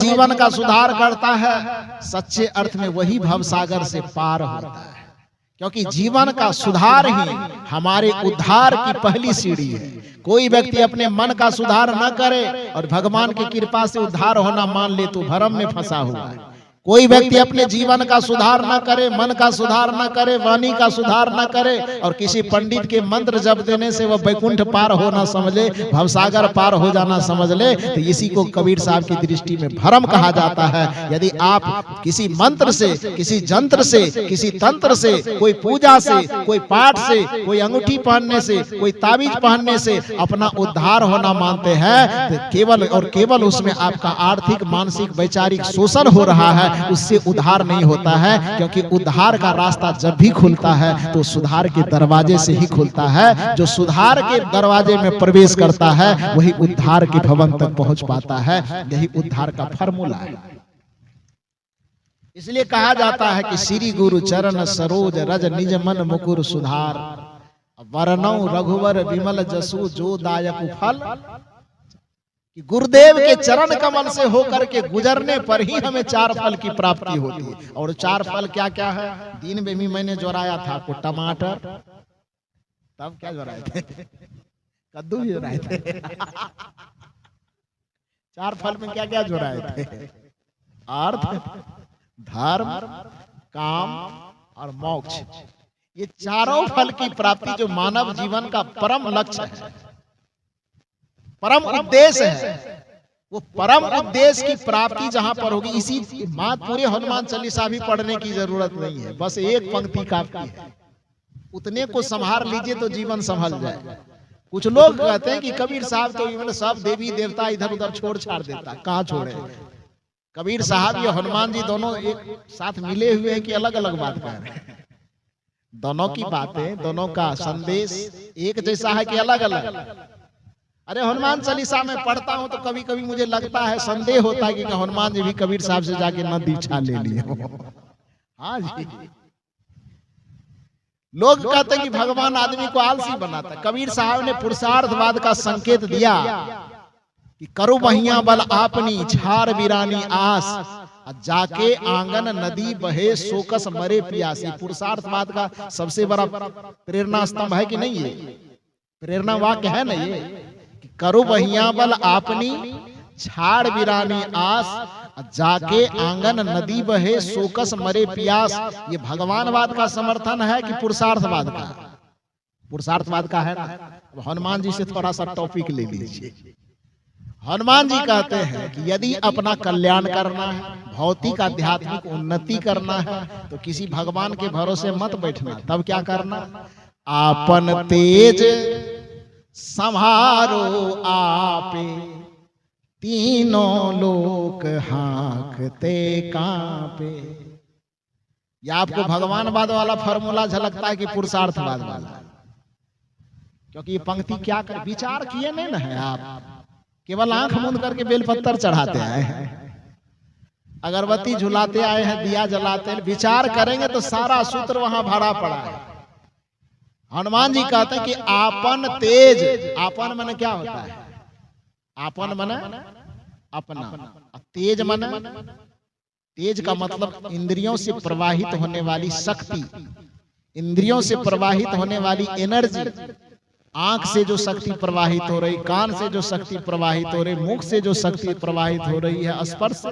जीवन का सुधार करता है, सच्चे अर्थ में वही भवसागर से पार होता है। क्योंकि जीवन का सुधार ही हमारे उद्धार की पहली सीढ़ी है। कोई व्यक्ति अपने मन का सुधार न करे और भगवान की कृपा से उद्धार होना मान ले तो भ्रम में फंसा हुआ है। कोई व्यक्ति अपने जीवन का सुधार न करे, मन का सुधार न करे, वाणी का सुधार न करे और किसी पंडित के मंत्र जप देने से वह वैकुंठ पार होना समझ ले, भवसागर पार हो जाना समझ ले, तो इसी को कबीर साहब की दृष्टि में भ्रम कहा जाता है। यदि आप किसी मंत्र से, किसी जंत्र से, किसी तंत्र से, कोई पूजा से, कोई पाठ से, कोई अंगूठी पहनने से, कोई ताबीज पहनने से अपना उद्धार होना मानते हैं, तो केवल और केवल उसमें आपका आर्थिक, मानसिक, वैचारिक शोषण हो रहा है, उससे उद्धार नहीं होता है। क्योंकि उद्धार का रास्ता जब भी खुलता है तो सुधार के दरवाजे से ही खुलता है। जो सुधार के दरवाजे में प्रवेश करता है वही उद्धार के भवन तक पहुंच पाता है। यही उद्धार का फार्मूला है। इसलिए कहा जाता है कि श्री गुरु चरण सरोज रज निज मन मुकुर सुधार, वरनौ रघुवर विमल जसु जो दायक फल। कि गुरुदेव के चरण कमल से होकर के गुजरने पर ही हमें 4 फल की प्राप्ति होती है। और 4 फल क्या क्या है? दिन में भी मैंने जोराया था आपको, टमाटर, तब क्या जोराए थे? कद्दू भी जोराए थे। 4 फल में क्या क्या जोराए थे? अर्थ, धर्म, काम और मोक्ष। ये चारों फल की प्राप्ति जो मानव जीवन का परम लक्ष्य है, परम उद्देश्य है, वो परम उद्देश्य की प्राप्ति जहां पर होगी, इसी मात पूरे हनुमान चालीसा भी पढ़ने की जरूरत नहीं है, बस एक पंक्ति काफी है। उतने को संभाल लीजिए तो जीवन संभल जाए। कुछ लोग कहते हैं कि कबीर साहब तो सब देवी देवता इधर उधर छोड़ छाड़ देता, कहाँ छोड़े? कबीर साहब या हनुमान जी दोनों एक साथ मिले हुए हैं कि अलग अलग बात कर रहे हैं? दोनों की बातें, दोनों का संदेश एक जैसा है कि अलग अलग? अरे हनुमान चालीसा में पढ़ता हूं तो कभी कभी मुझे लगता है, संदेह होता है कि हनुमान जी भी कबीर साहब से जाके न दीक्षा ले लिए हो। हाँ जी, लोग कहते हैं कि भगवान आदमी को आलसी बनाता है। कबीर साहब ने पुरुषार्थवाद का संकेत दिया कि करो बहिया बल आपनी छार वीरानी आस, जाके आंगन नदी बहे सोकस मरे पियासी। पुरुषार्थवाद का सबसे बड़ा प्रेरणा स्तंभ है कि नहीं? ये प्रेरणा वाक्य है ना ये, करो बहिया बल आपनी छाड़ वीरानी आस, जाके आंगन नदी बहे सोकस मरे पियास। ये भगवानवाद का समर्थन है कि पुरुषार्थवाद का? पुरुषार्थवाद का है ना। हनुमान जी से थोड़ा सा टॉपिक ले लीजिए। हनुमान जी कहते हैं कि यदि अपना कल्याण करना है, भौतिक आध्यात्मिक उन्नति करना है, तो किसी भगवान के भरोसे मत बैठना। तब क्या करना? आपन तेज संहारो आपे, तीनों लोक हाँकते कांपे। या आपको भगवानवाद वाला फॉर्मूला झलकता है कि पुरुषार्थवाद वाला? क्योंकि ये पंक्ति क्या कर, विचार किए नहीं ना है आप, केवल आंख मूंद करके बेलपत्तर चढ़ाते आए हैं, अगरबत्ती झुलाते आए हैं, दिया जलाते हैं। विचार करेंगे तो सारा सूत्र वहां भरा पड़ा है। हनुमान जी कहते हैं कि आपन तेज, आपन माने क्या होता है? आपन माने अपना, तेज माने, तेज का मतलब इंद्रियों से प्रवाहित होने वाली शक्ति, इंद्रियों से प्रवाहित होने वाली एनर्जी। आंख से जो शक्ति प्रवाहित हो रही, कान से जो शक्ति प्रवाहित हो रही, मुख से जो शक्ति प्रवाहित हो रही है, स्पर्श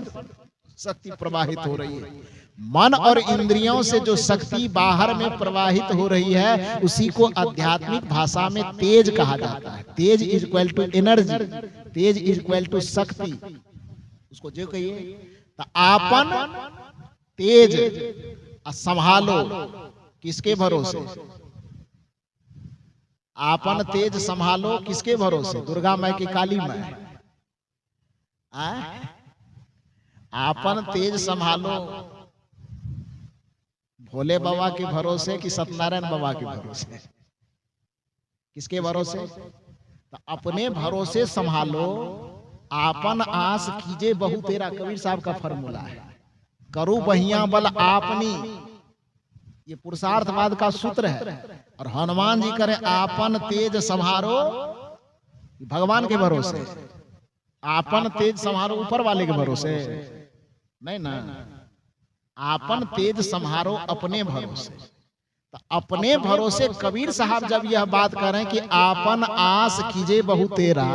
शक्ति प्रवाहित हो रही है, मन और इंद्रियों से जो शक्ति बाहर में प्रवाहित हो रही है, उसी को आध्यात्मिक भाषा में तेज कहा जाता है। तेज इज इक्वल टू एनर्जी, तेज इज इक्वल टू शक्ति। उसको जो कहिए तो आपन तेज संभालो, किसके भरोसे? आपन तेज संभालो किसके भरोसे? दुर्गा माई की, काली माई? आपन तेज संभालो भोले बाबा के भरोसे कि सत्यनारायण बाबा के भरोसे? किसके भरोसे? तो अपने भरोसे संभालो। आपन आस कीजे बहु तेरा, कबीर साहब का फॉर्मूला है। करो बहिया बल आपनी, ये पुरुषार्थवाद का सूत्र है। और हनुमान जी करें आपन तेज संभारो, भगवान के भरोसे। आपन तेज संहारो ऊपर वाले के भरोसे नहीं ना, आपन तेज संहारो अपने भरोसे। तो अपने भरोसे कबीर साहब जब यह बात कर रहे हैं कि आपन आस कीजे बहु तेरा,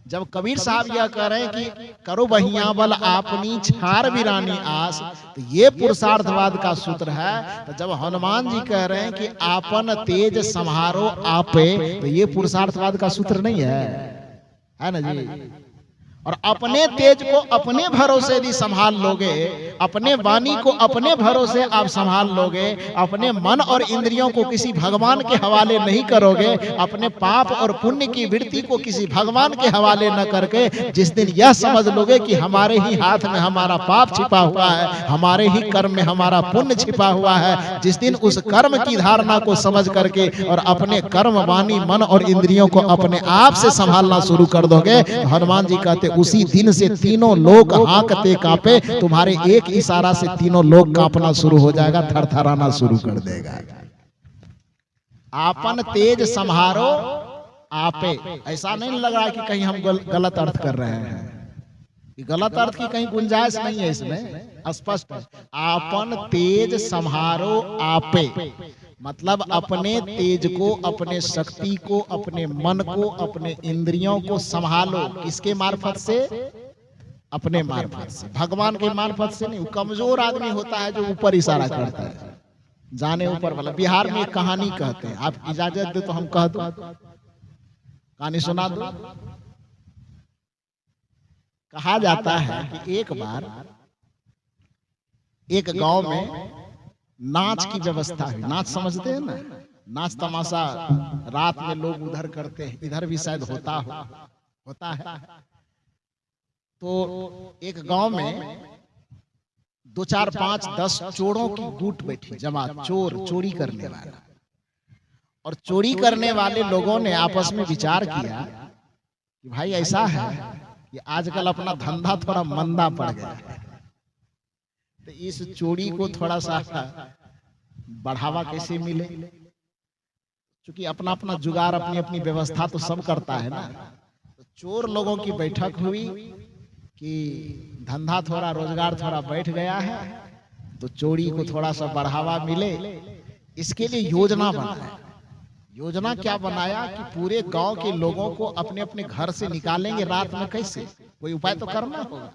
जब कबीर साहब यह कह रहे हैं कि करो बहिया बल आपनी छार वीरानी आस, तो ये पुरुषार्थवाद का सूत्र है। तो जब हनुमान जी कह रहे हैं कि आपन तेज संहारो आपे, तो ये पुरुषार्थवाद का सूत्र नहीं है ना जी। और अपने तेज को अपने भरोसे भी संभाल लोगे, अपने वाणी को अपने भरोसे आप संभाल लोगे, अपने मन और इंद्रियों को किसी भगवान के हवाले नहीं करोगे, अपने पाप और पुण्य की वृत्ति को किसी भगवान के हवाले न करके जिस दिन यह समझ लोगे कि हमारे ही हाथ में हमारा पाप छिपा हुआ है, हमारे ही कर्म में हमारा पुण्य छिपा हुआ है, जिस दिन उस कर्म की धारणा को समझ करके और अपने कर्म वाणी मन और इंद्रियों को अपने आप से संभालना शुरू कर दोगे, तो हनुमान जी कहते उसी दिन से तीनों लोग हांकते कांपे, तुम्हारे एक इशारा से तीनों लोग कांपना शुरू हो जाएगा, थरथराना शुरू कर देगा। आपन तेज संहारो आपे, ऐसा नहीं लग रहा कि कहीं हम गलत अर्थ कर रहे हैं, गलत अर्थ की कहीं गुंजाइश नहीं है इसमें, स्पष्ट है। आपन तेज संहारो आपे मतलब अपने तेज को, अपने शक्ति को, अपने मन को, अपने इंद्रियों को संभालो। किसके मार्फत से? अपने मार्फत से, भगवान के मार्फत से नहीं। कमजोर आदमी होता है जो ऊपर इशारा करता है, जाने ऊपर वाला। बिहार में एक कहानी कहते हैं, आप इजाजत दे तो हम कह दो, कहानी सुना दो। कहा जाता है कि एक बार एक गांव में नाच की व्यवस्था हुई। नाच समझते हैं ना, नाच तमाशा रात में लोग उधर करते हैं, इधर भी शायद होता है। तो एक गांव में 2 4 5 10 चोरों की गुट बैठी, जमात, चोरी करने वाला। और चोरी करने वाले लोगों ने आपस में विचार किया कि भाई ऐसा है कि आजकल अपना धंधा थोड़ा मंदा पड़ गया है, तो इस चोरी को थोड़ा सा बढ़ावा कैसे मिले। क्योंकि अपना अपना जुगाड़, अपनी अपनी व्यवस्था तो सब करता है ना। तो चोर लोगों की बैठक हुई कि धंधा थोड़ा, रोजगार थोड़ा बैठ गया है, तो चोरी को थोड़ा सा बढ़ावा मिले, इसके लिए योजना बनाया। योजना क्या बनाया कि पूरे गांव के लोगों को अपने अपने घर से निकालेंगे रात में। कैसे? कोई उपाय तो करना होगा।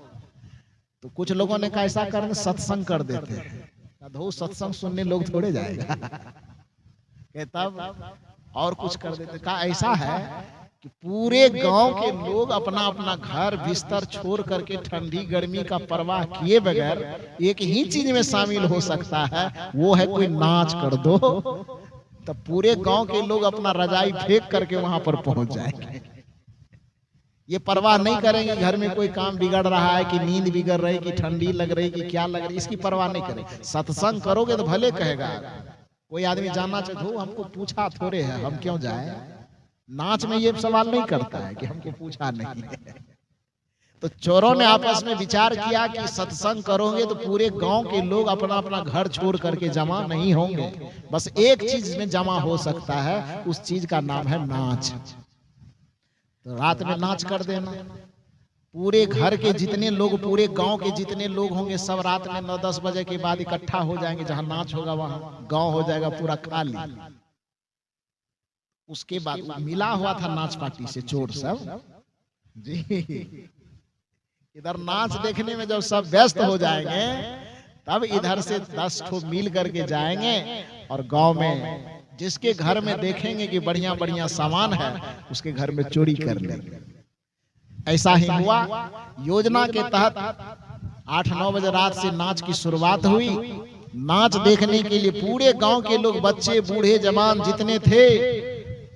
तो कुछ लोगों ने कहा ऐसा करके सत्संग कर देते हैं। धो सत्संग सुनने लोग थोड़े जाएगा तब और कुछ कर देते। कहा ऐसा है कि पूरे गांव के लोग अपना अपना घर बिस्तर छोड़ करके ठंडी गर्मी का परवाह किए बगैर एक ही चीज में शामिल हो सकता है, वो है कोई नाच कर दो। तब पूरे गांव के लोग अपना रजाई फेंक करके वहां पर पहुंच जाएंगे। ये परवाह नहीं करेंगे घर में कोई काम बिगड़ रहा है, कि नींद बिगड़ रही, कि ठंडी लग रही, कि क्या लग रही, इसकी परवाह नहीं करेंगे। सत्संग करोगे तो भले कहेगा कोई आदमी जानना चाहिए, हमको पूछा थोड़े है, हम क्यों जाए। नाच में ये सवाल नहीं करता है कि हमको पूछा नहीं है। तो चोरों ने आपस में विचार किया कि सत्संग करोगे तो पूरे गांव के लोग अपना अपना घर छोड़ करके जमा नहीं होंगे, बस एक चीज में जमा हो सकता है, उस चीज का नाम है नाच। तो रात में नाच कर देना। पूरे घर के जितने लोग, पूरे गांव के जितने लोग होंगे, सब रात में 9-10 बजे के बाद इकट्ठा हो जाएंगे। जहां नाच होगा वहां गांव हो जाएगा पूरा खाली। उसके बाद मिला हुआ था नाच पार्टी से चोर सब जी। इधर नाच देखने में जब सब व्यस्त हो जाएंगे, तब इधर से 10 ठो मिल करके जाएंगे और गांव में जिसके घर में देखेंगे कि बढ़िया बढ़िया सामान है, उसके घर में चोरी कर लेंगे। ऐसा ही हुआ। योजना के तहत 8-9 बजे रात से नाच की शुरुआत हुई। नाच देखने के लिए पूरे गांव के लोग, बच्चे बूढ़े जवान जितने थे,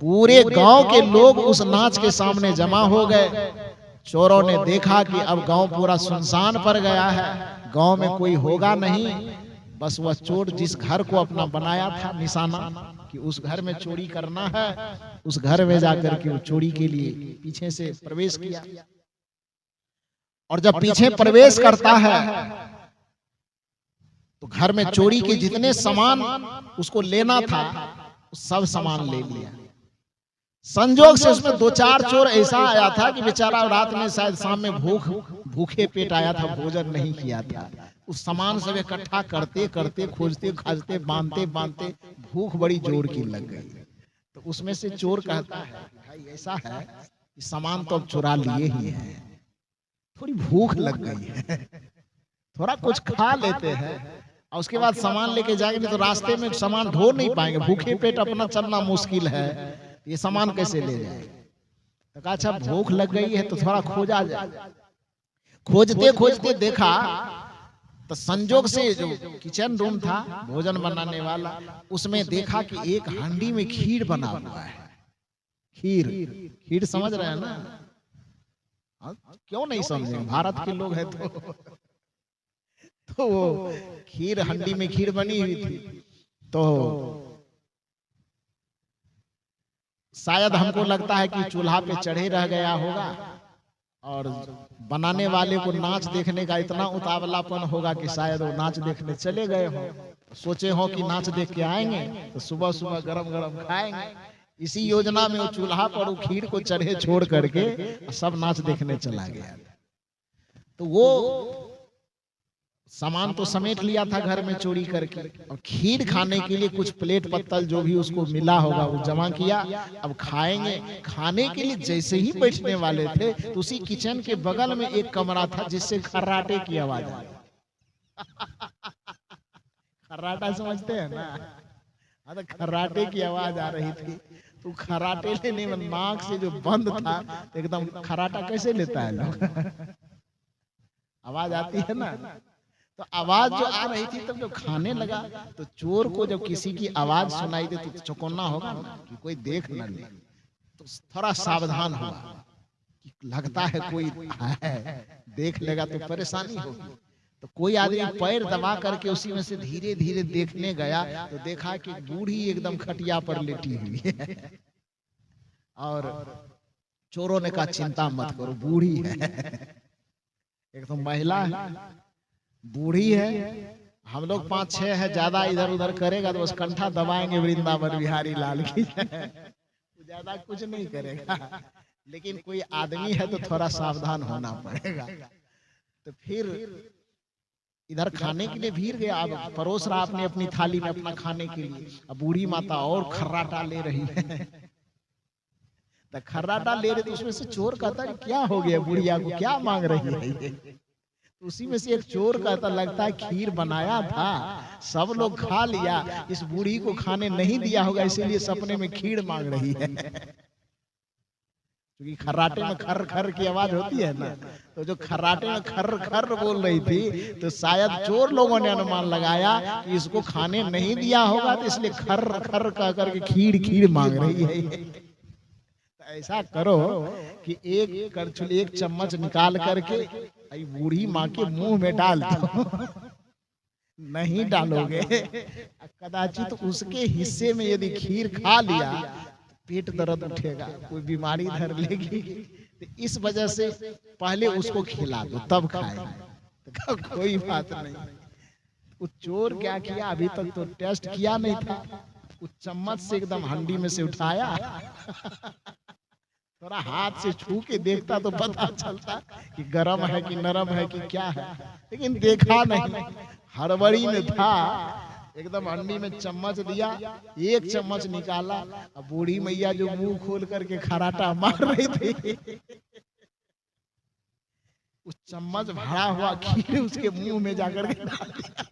पूरे गांव के लोग उस नाच के सामने जमा हो गए। चोरों ने देखा कि अब गांव पूरा सुनसान पड़ गया है, गांव में कोई होगा नहीं, बस वह चोर जिस घर को अपना बनाया था निशाना कि उस घर में चोरी करना है, उस घर में जाकर के वो चोरी के लिए पीछे से प्रवेश किया। और जब पीछे प्रवेश करता है तो घर में चोरी के जितने सामान उसको लेना था, सब सामान ले लिया। संजोग से उसमें दो चार चोर ऐसा आया था कि बेचारा रात में शायद शाम में भूखे पेट आया था, भोजन नहीं किया था। उस सामान सब इकट्ठा करते करते खोजते खोजते बांधते बांधते भूख बड़ी जोर की लग गई। तो उसमें से चोर कहता है, भाई ऐसा है कि सामान तो अब चुरा लिए ही हैं, थोड़ी भूख लग गई है, थोड़ा कुछ खा लेते हैं और उसके बाद सामान लेके जाएंगे तो रास्ते में सामान ढो नहीं पाएंगे, भूखे पेट अपना चलना मुश्किल है, ये सामान कैसे ले जाए। तो कहा अच्छा भूख लग गई है तो थोड़ा खोजा जाए। खोजते खोजते देखा तो संजोग से जो किचन रूम था भोजन बनाने वाला, उसमें देखा कि एक हांडी में खीर बना हुआ है। खीर, खीर समझ रहे हैं ना? क्यों नहीं समझे, भारत के लोग हैं तो वो खीर, हंडी में खीर बनी हुई थी। तो शायद हमको लगता है कि चूल्हा पे चढ़े रह गया होगा और बनाने वाले को नाच देखने का इतना उतावलापन होगा कि शायद वो नाच देखने चले गए हो, सोचे हो कि नाच देख के आएंगे तो सुबह सुबह गरम गरम खाएंगे। इसी योजना में वो चूल्हा पर वो खीर को चढ़े छोड़ करके सब नाच देखने चला गया। तो वो सामान तो समेट लिया था घर में चोरी करके, और खीर खाने के लिए कुछ प्लेट पत्तल जो भी उसको मिला होगा वो जमा किया। अब खाएंगे, खाने के लिए जैसे ही बैठने वाले थे तो उसी किचन के बगल में एक कमरा था जिससे खर्राटे की आवाज आई। खर्राटा समझते हैं ना? तो खर्राटे की आवाज आ रही थी। तो खर्राटे लेने में नाक से जो बंद था एकदम, खर्राटा कैसे लेता है लोग आवाज आती है ना, तो आवाज जो आ रही थी तब जो खाने लगा तो चोर को जब किसी की आवाज सुनाई दे तो चौकन्ना होगा ना कि कोई देख न ले, तो थोड़ा सावधान हुआ कि लगता है कोई है, देख लेगा तो परेशानी होगी। तो कोई आदमी पैर दबा करके उसी में से धीरे धीरे देखने गया तो देखा कि बूढ़ी एकदम खटिया पर लेटी हुई है। और चोरों ने कहा चिंता मत करो, बूढ़ी है, एकदम महिला है, बूढ़ी है, हम लोग 5-6 है, ज्यादा इधर उधर करेगा तो बस कंठा दबाएंगे वृंदावन बिहारी लाल की, ज्यादा कुछ नहीं करेगा। लेकिन कोई आदमी है तो थोड़ा सावधान होना पड़ेगा। तो फिर इधर खाने के लिए भीड़ गया, अब परोस रहा अपने अपनी थाली में अपना खाने के लिए, अब बूढ़ी माता और खर्राटा ले रही है। तो खर्राटा ले रहे तो उसमें से चोर कहता है क्या हो गया बुढ़िया को, क्या मांग रही है? उसी में से एक चोर कहता लगता है खीर बनाया था, सब लोग खा लिया, इस बूढ़ी को खाने नहीं दिया होगा इसीलिए सपने में खीर मांग रही है। क्योंकि खर्राटे में खर खर की आवाज होती है ना, तो जो खर्राटे में खर खर बोल रही थी तो शायद चोर लोगों ने अनुमान लगाया कि इसको खाने नहीं दिया होगा तो इसलिए खर खर कह करके खीर खीर मांग रही है। ऐसा करो कि एक करछुल, एक चम्मच निकाल करके बूढ़ी माँ के मुंह में डाल दो। नहीं डालोगे कदाचित तो उसके हिस्से में यदि खीर खा लिया तो पेट दर्द उठेगा, कोई बीमारी धर लेगी, तो इस वजह से पहले उसको खिला दो तब खाएगा। तो कोई बात नहीं। उस चोर क्या किया, अभी तक तो टेस्ट किया नहीं था, उस चम्मच से एकदम हंडी में से उठाया, थोड़ा हाथ से छू के देखता तो पता चलता कि गरम है कि नरम है कि क्या है, लेकिन देखा नहीं, हड़बड़ी में था, एकदम हंडी में चम्मच दिया, एक चम्मच निकाला, अब बूढ़ी मैया जो मुंह खोल करके खराटा मार रही थी, उस चम्मच भरा हुआ खीर उसके मुंह में जाकर के डाल दिया।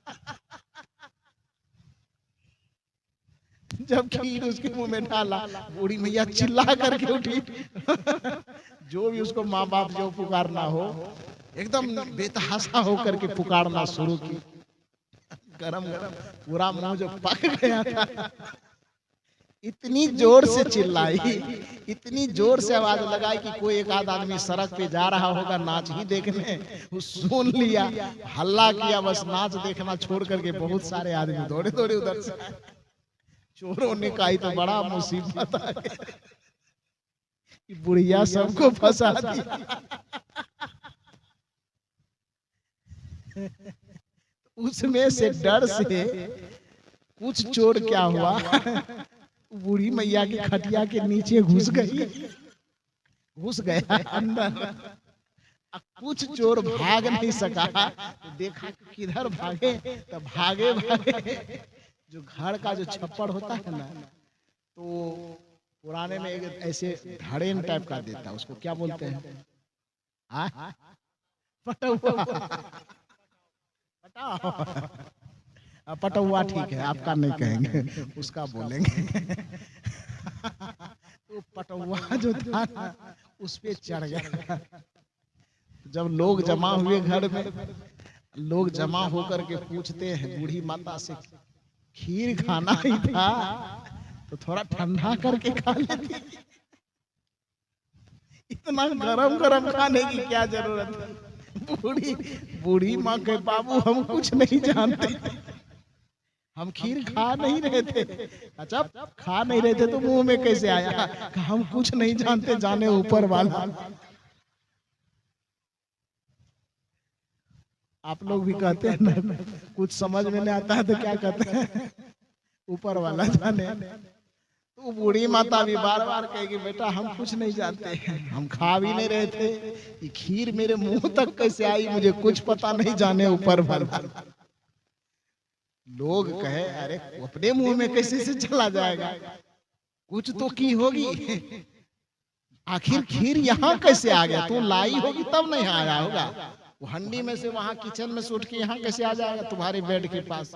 जब खीर उसके मुंह में डाला बूढ़ी मैया चिल्ला करके उठी। जो भी उसको माँ बाप जो पुकारना हो एकदम बेतहासा होकर के पुकारना शुरू की। गरम गरम पूरा मुंह जो पक गया था, इतनी जोर से चिल्लाई, इतनी जोर से आवाज लगाई कि कोई एक आध आदमी सड़क पे जा रहा होगा नाच ही देखने, वो सुन लिया, हल्ला किया, बस नाच देखना छोड़ करके बहुत सारे आदमी दौड़े दौड़े उधर से। चोरों ने कहा तो बड़ा मुसीबत आ गया, बुढ़िया सबको फंसा दिया। उसमें से डर से कुछ चोर क्या हुआ, बूढ़ी मैया की खटिया के नीचे घुस गया अंदर। अब कुछ चोर भाग नहीं सका, तो देखा किधर भागे, तो भागे भागे जो घर का जो छप्पर होता है ना, तो पुराने में एक ऐसे धड़ेन टाइप का देता, उसको क्या बोलते हैं? पटौआ। पटौआ ठीक है, आपका नहीं कहेंगे, उसका बोलेंगे। तो पटौआ जो था ना, उस पे चढ़ गया। जब लोग जमा हुए घर में, लोग जमा होकर के पूछते हैं बूढ़ी माता से, खीर खाना ही था तो थोड़ा ठंडा करके खा लेती, इतना गरम गरम खाने की क्या जरूरत है? बूढ़ी माँ के बाबू हम कुछ नहीं जानते, हम खीर खा नहीं रहे थे। अच्छा, खा नहीं रहे थे तो मुंह में कैसे आया? हम कुछ नहीं जानते, जाने ऊपर वाला। आप लोग भी कहते हैं ना, कुछ समझ में नहीं आता है तो क्या कहते हैं? ऊपर वाला जाने। तो बूढ़ी माता भी बार बार कहेगी, बेटा हम कुछ नहीं जानते, हम खा भी नहीं रहे थे, ये खीर मेरे मुंह तक कैसे आई मुझे कुछ पता नहीं, जाने ऊपर वाला। लोग कहे, अरे अपने मुंह में कैसे से चला जाएगा, कुछ तो की होगी, आखिर खीर यहाँ कैसे आ गया? तू लाई होगी तब नहीं आया होगा, वो हंडी में से वहां किचन में से उठ के यहाँ कैसे आ जाएगा तुम्हारे बेड के पास?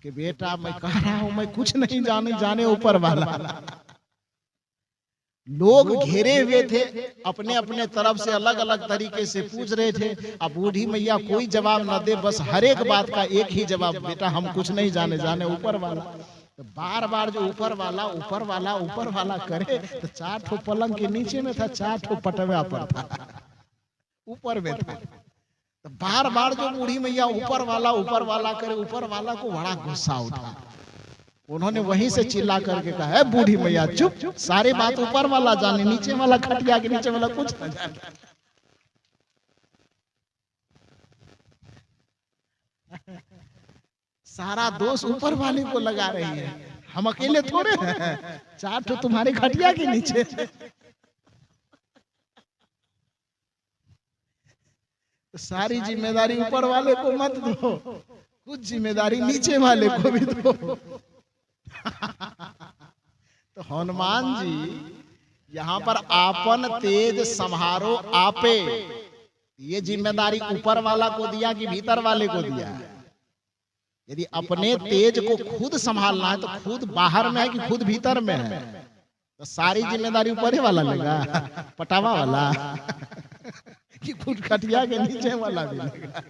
कि बेटा मैं कह रहा हूं मैं कुछ नहीं जाने ऊपर वाला। लोग घेरे हुए थे, अपने अपने तरफ से अलग अलग तरीके से पूछ रहे थे। अब बूढ़ी मैया कोई जवाब न दे, बस हर एक बात का एक ही जवाब, बेटा हम कुछ नहीं जाने ऊपर वाला। तो बार बार जो ऊपर वाला करे, तो 4 ठो पलंग के नीचे में था, 4 ठो पटवा पर था, ऊपर में था। तो बार बार जो बूढ़ी मैया ऊपर वाला करे, ऊपर वाला को बड़ा गुस्सा उठा। उन्होंने वहीं से चिल्ला करके कहा, है बूढ़ी मैया चुप, सारे बात ऊपर वाला जाने, नीचे वाला खटिया के नीचे वाला कुछ न जाने। सारा दोष ऊपर वाले को लगा रही है, हम अकेले थोड़े हैं, 4 ठो तुम्हारे खटिया के नीचे। तो सारी जिम्मेदारी ऊपर वाले को मत दो, कुछ जिम्मेदारी नीचे वाले को भी दो। तो हनुमान जी यहाँ पर आपन तेज संहारो आपे, ये जिम्मेदारी ऊपर वाला को दिया कि भीतर वाले को दिया? यदि अपने तेज को खुद संभालना है तो खुद बाहर में है कि खुद भीतर में है? तो सारी जिम्मेदारी ऊपर ही वाला लेगा, पटावा वाला कि खुद खटिया के नीचे वाला भी लेगा?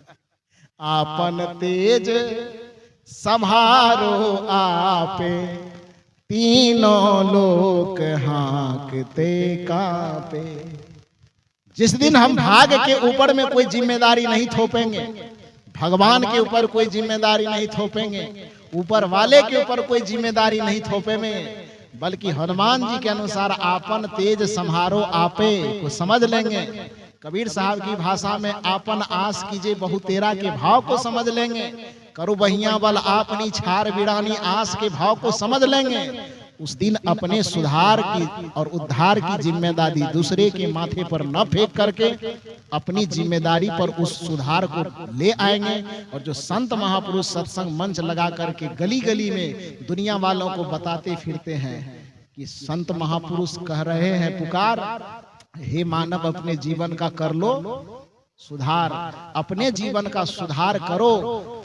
आपन तेज संभारो आपे, तीनों लोक हाँकते कांपे। जिस दिन हम भाग के ऊपर में कोई जिम्मेदारी नहीं थोपेंगे, भगवान के ऊपर कोई जिम्मेदारी नहीं थोपेंगे, ऊपर वाले के ऊपर कोई जिम्मेदारी नहीं थोपेंगे, बल्कि हनुमान जी के अनुसार आपन तेज संहारो आपे को समझ लेंगे। कबीर साहब की भाषा में आपन आस कीजिए बहु तेरा के भाव को समझ लेंगे। करो बहिया बल आपनी छार बिड़ानी आस के भाव को समझ लेंगे। उस दिन अपने सुधार की और उद्धार की जिम्मेदारी दूसरे के माथे पर न फेंक करके अपनी जिम्मेदारी पर उस सुधार को ले आएंगे। और जो संत महापुरुष सत्संग मंच लगा करके गली गली में दुनिया वालों को बताते फिरते हैं कि संत महापुरुष कह रहे हैं पुकार, हे मानव अपने जीवन का कर लो सुधार, अपने जीवन का सुधार करो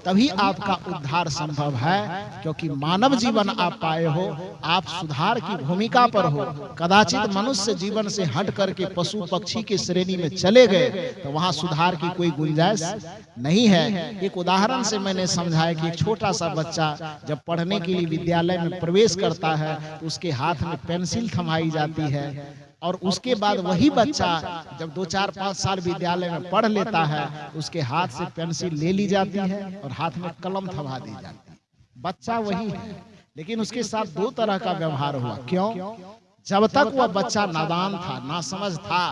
तभी आपका उद्धार संभव है। क्योंकि मानव जीवन आप पाए हो, आप सुधार की भूमिका पर हो। कदाचित मनुष्य जीवन से हट करके पशु पक्षी की श्रेणी में चले गए तो वहां सुधार की कोई गुंजाइश नहीं है। एक उदाहरण से मैंने समझाया कि एक छोटा सा बच्चा जब पढ़ने के लिए विद्यालय में प्रवेश करता है तो उसके हाथ में पेंसिल थमाई जाती है, और उसके बाद वही बच्चा जब 2, 4, 5 साल विद्यालय में पढ़ लेता है उसके हाथ से पेंसिल ले ली जाती है और हाथ में कलम थमा दी जाती है। बच्चा वही है, लेकिन उसके साथ 2 तरह का व्यवहार हुआ। क्यों? जब तक वह बच्चा नादान था, नासमझ था,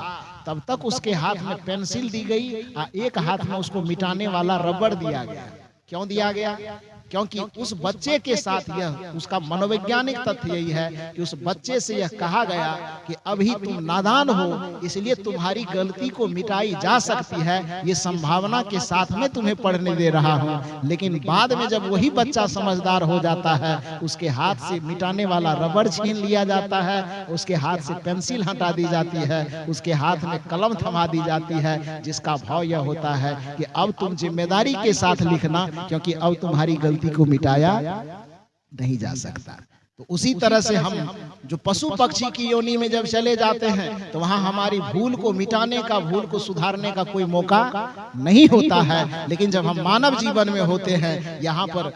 तब तक उसके हाथ में पेंसिल दी गई और एक हाथ में उसको मिटाने वाला रबड़ दिया गया। क्यों दिया गया? क्योंकि उस बच्चे के साथ यह उसका मनोवैज्ञानिक तथ्य यही है कि उस बच्चे से यह कहा गया कि अभी तुम नादान हो, इसलिए तुम्हारी गलती को मिटाई जा सकती है, ये संभावना के साथ में तुम्हें पढ़ने दे रहा हूं। लेकिन बाद में जब वही बच्चा समझदार हो जाता है, उसके हाथ से मिटाने वाला रबड़ छीन लिया जाता है, उसके हाथ से पेंसिल हटा दी जाती है, उसके हाथ में कलम थमा दी जाती है, जिसका भाव यह होता है कि अब तुम जिम्मेदारी के साथ लिखना, क्योंकि अब तुम्हारी गलती को मिटाया नहीं जा सकता। तो उसी तरह से हम जो पशु पक्षी की योनि में जब चले जाते हैं तो वहां हमारी भूल को मिटाने का, भूल को सुधारने का कोई मौका नहीं होता है। लेकिन जब हम मानव जीवन में होते हैं, यहाँ पर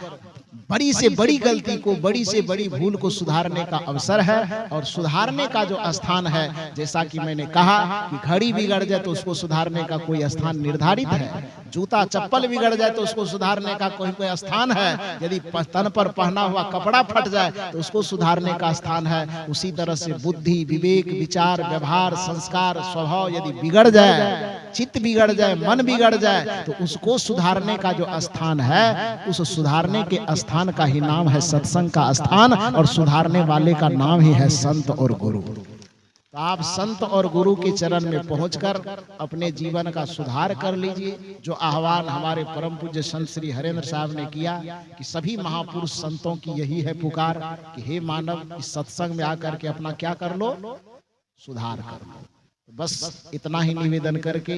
बड़ी से बड़ी गलती को, बड़ी से बड़ी भूल को सुधारने का अवसर है। और सुधारने का जो स्थान है, जैसा कि मैंने कहा कि घड़ी बिगड़ जाए तो उसको सुधारने का कोई स्थान निर्धारित है, जूता चप्पल बिगड़ जाए तो उसको सुधारने का कोई स्थान है, यदि तन पर पहना हुआ कपड़ा फट जाए तो उसको सुधारने का स्थान है। उसी तरह से बुद्धि, विवेक, विचार, व्यवहार, संस्कार, स्वभाव यदि बिगड़ जाए, चित्त बिगड़ जाए, मन बिगड़ जाए, तो उसको सुधारने का जो स्थान है, उस सुधारने के स्थान का ही नाम है सत्संग का स्थान, और सुधारने वाले का नाम ही है संत और गुरु। तो आप संत और गुरु के चरण में पहुंचकर अपने जीवन का सुधार कर लीजिए। जो आह्वान हमारे परम पूज्य संत श्री हरेंद्र साहब ने किया कि सभी महापुरुष संतों की यही है पुकार कि हे मानव, इस सत्संग में आकर के अपना क्या कर लो, सुधार कर लो। बस इतना ही निवेदन करके